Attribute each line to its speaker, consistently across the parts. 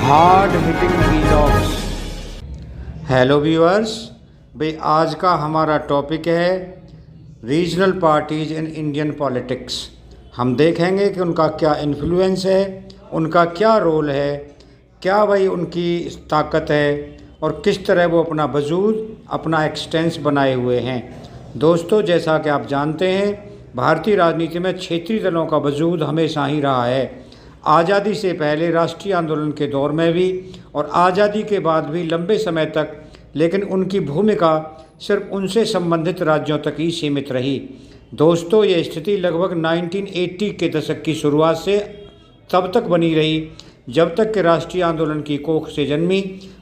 Speaker 1: Hard hitting vlogs. Hello viewers, भाई आज का हमारा टॉपिक है regional parties in Indian politics. हम देखेंगे कि उनका क्या इन्फ्लुएंस है, उनका क्या रोल है, क्या भाई उनकी ताकत है और किस तरह वो अपना वजूद, अपना एक्सटेंस बनाए हुए हैं। दोस्तों, जैसा कि आप जानते हैं, भारतीय राजनीति में क्षेत्रीय दलों का वजूद हमेशा ही रहा है। आज़ादी से पहले राष्ट्रीय आंदोलन के दौर में भी और आज़ादी के बाद भी लंबे समय तक, लेकिन उनकी भूमिका सिर्फ उनसे संबंधित राज्यों तक ही सीमित रही। दोस्तों, ये स्थिति लगभग 1980 के दशक की शुरुआत से तब तक बनी रही जब तक कि राष्ट्रीय आंदोलन की कोख से जन्मी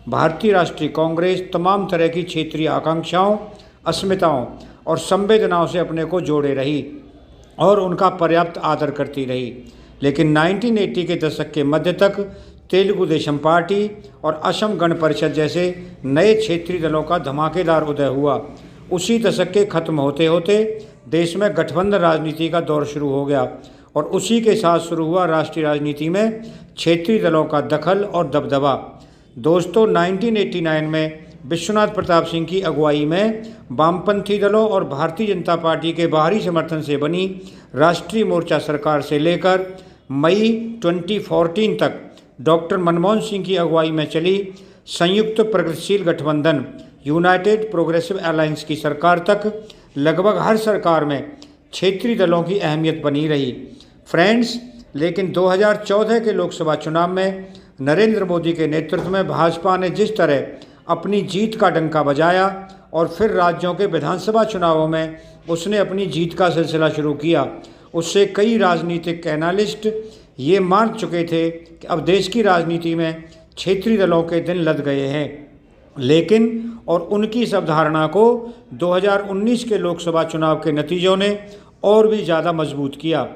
Speaker 1: भारतीय राष्ट्रीय कांग्रेस तमाम तरह की क्षेत्रीय आकांक्षाओं, अस्मिताओं और संवेदनाओं से अपने को जोड़े रही और उनका पर्याप्त आदर करती रही। लेकिन 1980 के दशक के मध्य तक तेलुगु देशम पार्टी और असम गण परिषद जैसे नए क्षेत्रीय दलों का धमाकेदार उदय हुआ। उसी दशक के खत्म होते होते देश में गठबंधन राजनीति का दौर शुरू हो गया और उसी के साथ शुरू हुआ राष्ट्रीय राजनीति में क्षेत्रीय दलों का दखल और दबदबा। दोस्तों, 1989 में विश्वनाथ प्रताप सिंह की अगुवाई में वामपंथी दलों और भारतीय जनता पार्टी के बाहरी समर्थन से बनी राष्ट्रीय मोर्चा सरकार से लेकर मई 2014 तक डॉक्टर मनमोहन सिंह की अगुवाई में चली संयुक्त प्रगतिशील गठबंधन यूनाइटेड प्रोग्रेसिव अलायंस की सरकार तक लगभग हर सरकार में क्षेत्रीय दलों की अहमियत बनी रही। फ्रेंड्स, लेकिन 2014 के लोकसभा चुनाव में नरेंद्र मोदी के नेतृत्व में भाजपा ने जिस तरह अपनी जीत का डंका बजाया और फिर राज्यों के विधानसभा चुनावों में उसने अपनी जीत का सिलसिला शुरू किया, उससे कई राजनीतिक एनालिस्ट ये मान चुके थे कि अब देश की राजनीति में क्षेत्रीय दलों के दिन लद गए हैं। लेकिन और उनकी इस अवधारणा को 2019 के लोकसभा चुनाव के नतीजों ने और भी ज़्यादा मजबूत किया।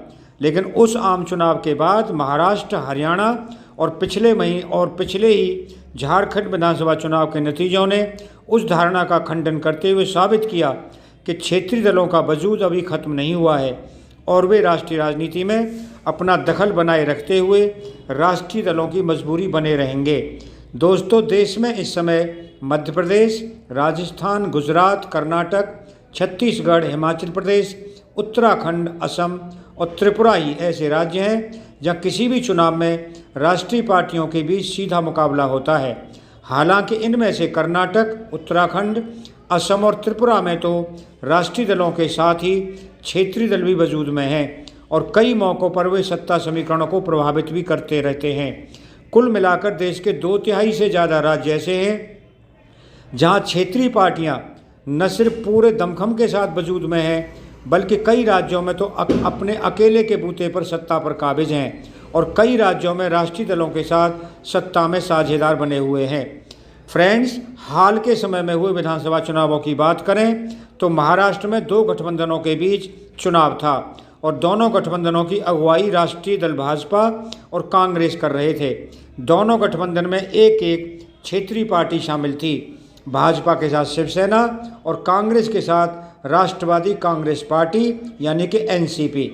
Speaker 1: लेकिन उस आम चुनाव के बाद महाराष्ट्र, हरियाणा और पिछले ही झारखंड विधानसभा चुनाव के नतीजों ने उस धारणा का खंडन करते हुए साबित किया कि क्षेत्रीय दलों का वजूद अभी खत्म नहीं हुआ है और वे राष्ट्रीय राजनीति में अपना दखल बनाए रखते हुए राष्ट्रीय दलों की मजबूरी बने रहेंगे। दोस्तों, देश में इस समय मध्य प्रदेश, राजस्थान, गुजरात, कर्नाटक, छत्तीसगढ़, हिमाचल प्रदेश, उत्तराखंड, असम और त्रिपुरा ही ऐसे राज्य हैं जहाँ किसी भी चुनाव में राष्ट्रीय पार्टियों के बीच सीधा मुकाबला होता है। हालांकि इनमें से कर्नाटक, उत्तराखंड, असम और त्रिपुरा में तो राष्ट्रीय दलों के साथ ही क्षेत्रीय दल भी वजूद में हैं और कई मौक़ों पर वे सत्ता समीकरणों को प्रभावित भी करते रहते हैं। कुल मिलाकर देश के 2/3 से ज़्यादा राज्य ऐसे हैं जहाँ क्षेत्रीय पार्टियाँ न सिर्फ पूरे दमखम के साथ वजूद में हैं, बल्कि कई राज्यों में तो अपने अकेले के बूते पर सत्ता पर काबिज हैं और कई राज्यों में राष्ट्रीय दलों के साथ सत्ता में साझेदार बने हुए हैं। फ्रेंड्स, हाल के समय में हुए विधानसभा चुनावों की बात करें तो महाराष्ट्र में 2 गठबंधनों के बीच चुनाव था और दोनों गठबंधनों की अगुवाई राष्ट्रीय दल भाजपा और कांग्रेस कर रहे थे। दोनों गठबंधन में एक एक क्षेत्रीय पार्टी शामिल थी। भाजपा के साथ शिवसेना और कांग्रेस के साथ राष्ट्रवादी कांग्रेस पार्टी यानी कि एनसीपी।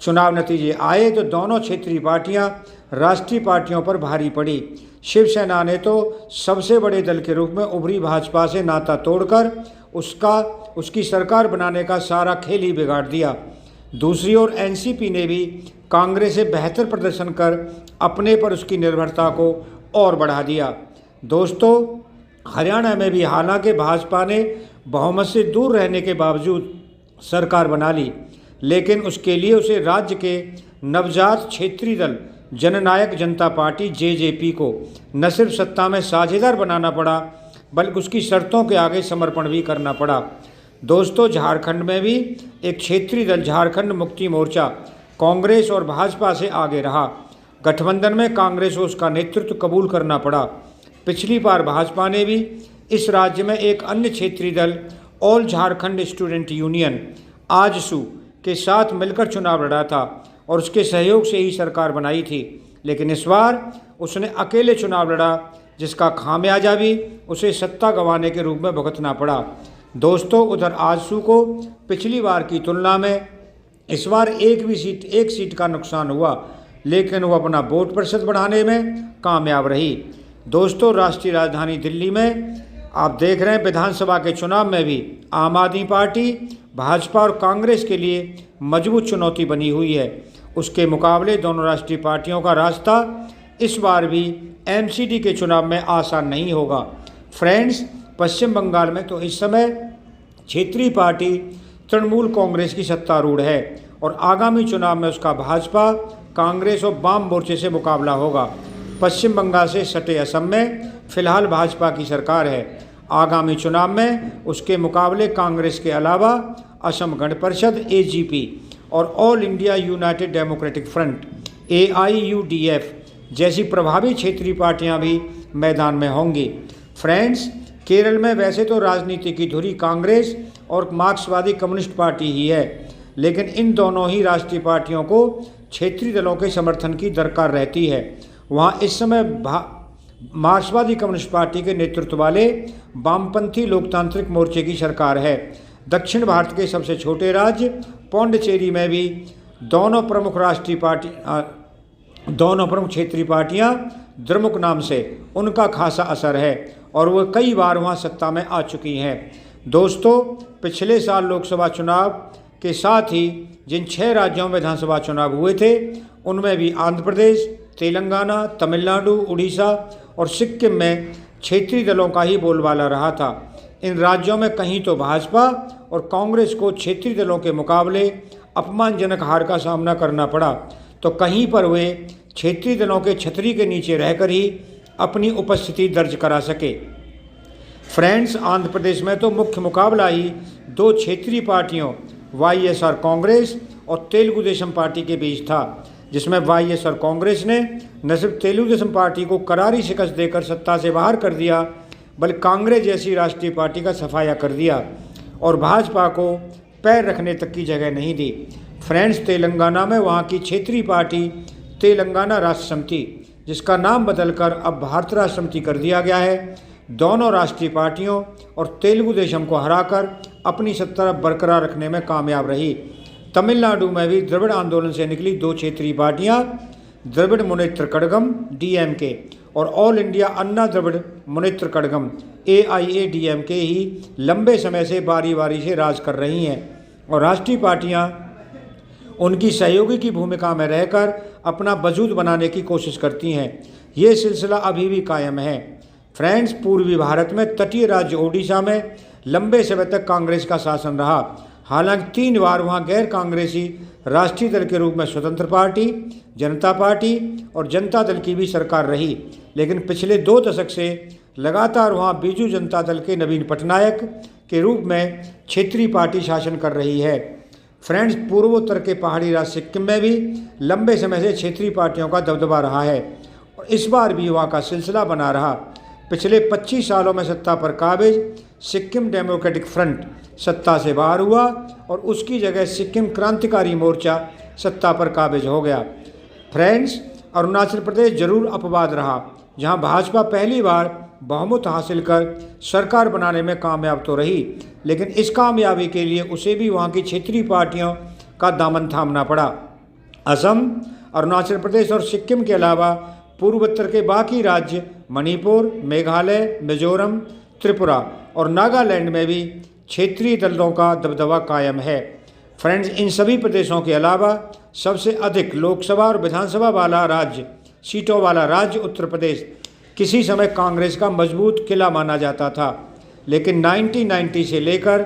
Speaker 1: चुनाव नतीजे आए तो दोनों क्षेत्रीय पार्टियां राष्ट्रीय पार्टियों पर भारी पड़ी। शिवसेना ने तो सबसे बड़े दल के रूप में उभरी भाजपा से नाता तोड़कर उसकी सरकार बनाने का सारा खेल ही बिगाड़ दिया। दूसरी ओर एनसीपी ने भी कांग्रेस से बेहतर प्रदर्शन कर अपने पर उसकी निर्भरता को और बढ़ा दिया। दोस्तों, हरियाणा में भी हालांकि भाजपा ने बहुमत से दूर रहने के बावजूद सरकार बना ली, लेकिन उसके लिए उसे राज्य के नवजात क्षेत्रीय दल जननायक जनता पार्टी जेजेपी को न सिर्फ सत्ता में साझेदार बनाना पड़ा, बल्कि उसकी शर्तों के आगे समर्पण भी करना पड़ा। दोस्तों, झारखंड में भी एक क्षेत्रीय दल झारखंड मुक्ति मोर्चा कांग्रेस और भाजपा से आगे रहा। गठबंधन में कांग्रेस को उसका नेतृत्व कबूल करना पड़ा। पिछली बार भाजपा ने भी इस राज्य में एक अन्य क्षेत्रीय दल all Jharkhand student union AJSU के साथ मिलकर चुनाव लड़ा था और उसके सहयोग से ही सरकार बनाई थी। लेकिन इस बार उसने अकेले चुनाव लड़ा, जिसका खामियाजा भी उसे सत्ता गंवाने के रूप में भुगतना पड़ा। दोस्तों, उधर आजसू को पिछली बार की तुलना में इस बार एक सीट का नुकसान हुआ, लेकिन वो अपना वोट प्रतिशत बढ़ाने में कामयाब रही। दोस्तों, राष्ट्रीय राजधानी दिल्ली में आप देख रहे हैं विधानसभा के चुनाव में भी आम आदमी पार्टी, भाजपा और कांग्रेस के लिए मजबूत चुनौती बनी हुई है। उसके मुकाबले दोनों राष्ट्रीय पार्टियों का रास्ता इस बार भी एमसीडी के चुनाव में आसान नहीं होगा। फ्रेंड्स, पश्चिम बंगाल में तो इस समय क्षेत्रीय पार्टी तृणमूल कांग्रेस की सत्तारूढ़ है और आगामी चुनाव में उसका भाजपा, कांग्रेस और वाम मोर्चे से मुकाबला होगा। पश्चिम बंगाल से सटे असम में फिलहाल भाजपा की सरकार है। आगामी चुनाव में उसके मुकाबले कांग्रेस के अलावा असम गण परिषद AGP और all India United democratic front AIUDF जैसी प्रभावी क्षेत्रीय पार्टियां भी मैदान में होंगी। फ्रेंड्स, केरल में वैसे तो राजनीति की धुरी कांग्रेस और मार्क्सवादी कम्युनिस्ट पार्टी ही है, लेकिन इन दोनों ही राष्ट्रीय पार्टियों को क्षेत्रीय दलों के समर्थन की दरकार रहती है। वहाँ इस समय मार्क्सवादी कम्युनिस्ट पार्टी के नेतृत्व वाले वामपंथी लोकतांत्रिक मोर्चे की सरकार है। दक्षिण भारत के सबसे छोटे राज्य पौंडचेरी में भी दोनों प्रमुख क्षेत्रीय पार्टियां द्रमुक नाम से उनका खासा असर है और वह कई बार वहां सत्ता में आ चुकी हैं। दोस्तों, पिछले साल लोकसभा चुनाव के साथ ही जिन 6 राज्यों में विधानसभा चुनाव हुए थे उनमें भी आंध्र प्रदेश, तेलंगाना, तमिलनाडु, उड़ीसा और सिक्किम में क्षेत्रीय दलों का ही बोलबाला रहा था। इन राज्यों में कहीं तो भाजपा और कांग्रेस को क्षेत्रीय दलों के मुकाबले अपमानजनक हार का सामना करना पड़ा, तो कहीं पर वे क्षेत्रीय दलों के छतरी के नीचे रहकर ही अपनी उपस्थिति दर्ज करा सके। फ्रेंड्स, आंध्र प्रदेश में तो मुख्य मुकाबला ही 2 क्षेत्रीय पार्टियों YSR कांग्रेस और तेलुगु देशम पार्टी के बीच था, जिसमें YSR कांग्रेस ने न सिर्फ तेलुगु देशम पार्टी को करारी शिकस्त देकर सत्ता से बाहर कर दिया, बल्कि कांग्रेस जैसी राष्ट्रीय पार्टी का सफाया कर दिया और भाजपा को पैर रखने तक की जगह नहीं दी। फ्रेंड्स, तेलंगाना में वहाँ की क्षेत्रीय पार्टी तेलंगाना राष्ट्र समिति, जिसका नाम बदलकर अब भारत राष्ट्र समिति कर दिया गया है, दोनों राष्ट्रीय पार्टियों और तेलुगु देशम को हराकर अपनी सत्ता बरकरार रखने में कामयाब रही। तमिलनाडु में भी द्रविड़ आंदोलन से निकली 2 क्षेत्रीय पार्टियां द्रविड़ मुनेत्र कड़गम DMK और ऑल इंडिया अन्ना द्रविड़ मुनेत्र कड़गम AIADMK ही लंबे समय से बारी बारी से राज कर रही हैं और राष्ट्रीय पार्टियां उनकी सहयोगी की भूमिका में रहकर अपना वजूद बनाने की कोशिश करती हैं। ये सिलसिला अभी भी कायम है। फ्रेंड्स, पूर्वी भारत में तटीय राज्य ओडिशा में लंबे समय तक कांग्रेस का शासन रहा। हालांकि 3 बार वहाँ गैर कांग्रेसी राष्ट्रीय दल के रूप में स्वतंत्र पार्टी, जनता पार्टी और जनता दल की भी सरकार रही, लेकिन पिछले 2 दशक से लगातार वहाँ बीजू जनता दल के नवीन पटनायक के रूप में क्षेत्रीय पार्टी शासन कर रही है। फ्रेंड्स, पूर्वोत्तर के पहाड़ी राज्य सिक्किम में भी लंबे समय से क्षेत्रीय पार्टियों का दबदबा रहा है और इस बार भी वहाँ का सिलसिला बना रहा। पिछले 25 सालों में सत्ता पर काबिज सिक्किम डेमोक्रेटिक फ्रंट सत्ता से बाहर हुआ और उसकी जगह सिक्किम क्रांतिकारी मोर्चा सत्ता पर काबिज हो गया। फ्रेंड्स, अरुणाचल प्रदेश जरूर अपवाद रहा, जहां भाजपा पहली बार बहुमत हासिल कर सरकार बनाने में कामयाब तो रही, लेकिन इस कामयाबी के लिए उसे भी वहां की क्षेत्रीय पार्टियों का दामन थामना पड़ा। असम, अरुणाचल प्रदेश और सिक्किम के अलावा पूर्वोत्तर के बाकी राज्य मणिपुर, मेघालय, मिजोरम, त्रिपुरा और नागालैंड में भी क्षेत्रीय दलों का दबदबा कायम है। फ्रेंड्स, इन सभी प्रदेशों के अलावा सबसे अधिक लोकसभा और विधानसभा सीटों वाला राज्य उत्तर प्रदेश किसी समय कांग्रेस का मजबूत किला माना जाता था, लेकिन 1990 से लेकर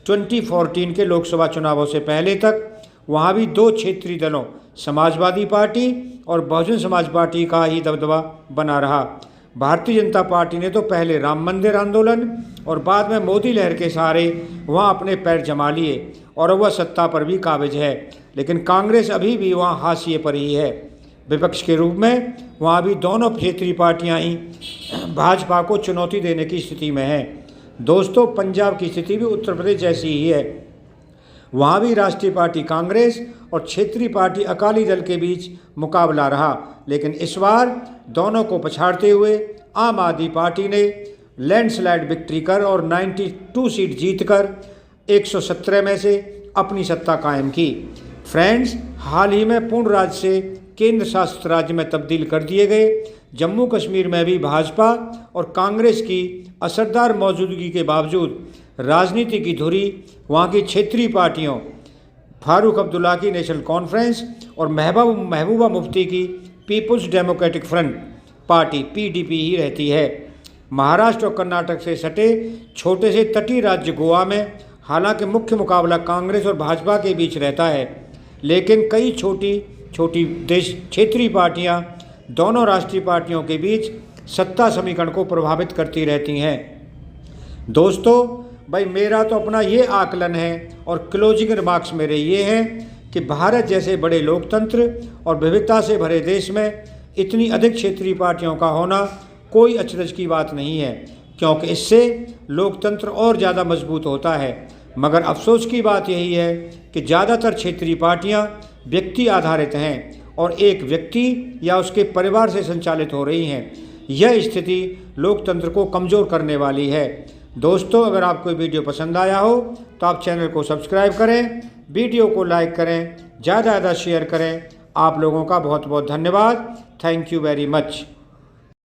Speaker 1: 2014 के लोकसभा चुनावों से पहले तक वहाँ भी 2 क्षेत्रीय दलों समाजवादी पार्टी और बहुजन समाज पार्टी का ही दबदबा बना रहा। भारतीय जनता पार्टी ने तो पहले राम मंदिर आंदोलन और बाद में मोदी लहर के सहारे वहाँ अपने पैर जमा लिए और वह सत्ता पर भी काबिज है, लेकिन कांग्रेस अभी भी वहाँ हाशिए पर ही है। विपक्ष के रूप में वहाँ भी दोनों क्षेत्रीय पार्टियाँ ही भाजपा को चुनौती देने की स्थिति में हैं। दोस्तों, पंजाब की स्थिति भी उत्तर प्रदेश जैसी ही है। वहाँ भी राष्ट्रीय पार्टी कांग्रेस और क्षेत्रीय पार्टी अकाली दल के बीच मुकाबला रहा, लेकिन इस बार दोनों को पछाड़ते हुए आम आदमी पार्टी ने लैंडस्लाइड विक्ट्री कर और 92 सीट जीतकर 117 में से अपनी सत्ता कायम की। फ्रेंड्स, हाल ही में पूर्ण राज्य से केंद्र शासित राज्य में तब्दील कर दिए गए जम्मू कश्मीर में भी भाजपा और कांग्रेस की असरदार मौजूदगी के बावजूद राजनीति की धुरी वहाँ की क्षेत्रीय पार्टियों फारूक अब्दुल्ला की नेशनल कॉन्फ्रेंस और महबूबा मुफ्ती की पीपुल्स डेमोक्रेटिक फ्रंट पार्टी पीडीपी ही रहती है। महाराष्ट्र और कर्नाटक से सटे छोटे से तटीय राज्य गोवा में हालांकि मुख्य मुकाबला कांग्रेस और भाजपा के बीच रहता है, लेकिन कई छोटी छोटी देश क्षेत्रीय पार्टियां दोनों राष्ट्रीय पार्टियों के बीच सत्ता समीकरण को प्रभावित करती रहती हैं। दोस्तों भाई, मेरा तो अपना ये आकलन है और क्लोजिंग रिमार्क्स मेरे ये हैं कि भारत जैसे बड़े लोकतंत्र और विविधता से भरे देश में इतनी अधिक क्षेत्रीय पार्टियों का होना कोई अचरज की बात नहीं है, क्योंकि इससे लोकतंत्र और ज़्यादा मजबूत होता है। मगर अफसोस की बात यही है कि ज़्यादातर क्षेत्रीय पार्टियां व्यक्ति आधारित हैं और एक व्यक्ति या उसके परिवार से संचालित हो रही हैं। यह स्थिति लोकतंत्र को कमज़ोर करने वाली है। दोस्तों, अगर आपको वीडियो पसंद आया हो तो आप चैनल को सब्सक्राइब करें, वीडियो को लाइक करें, ज़्यादा शेयर करें। आप लोगों का बहुत बहुत धन्यवाद। Thank you very much.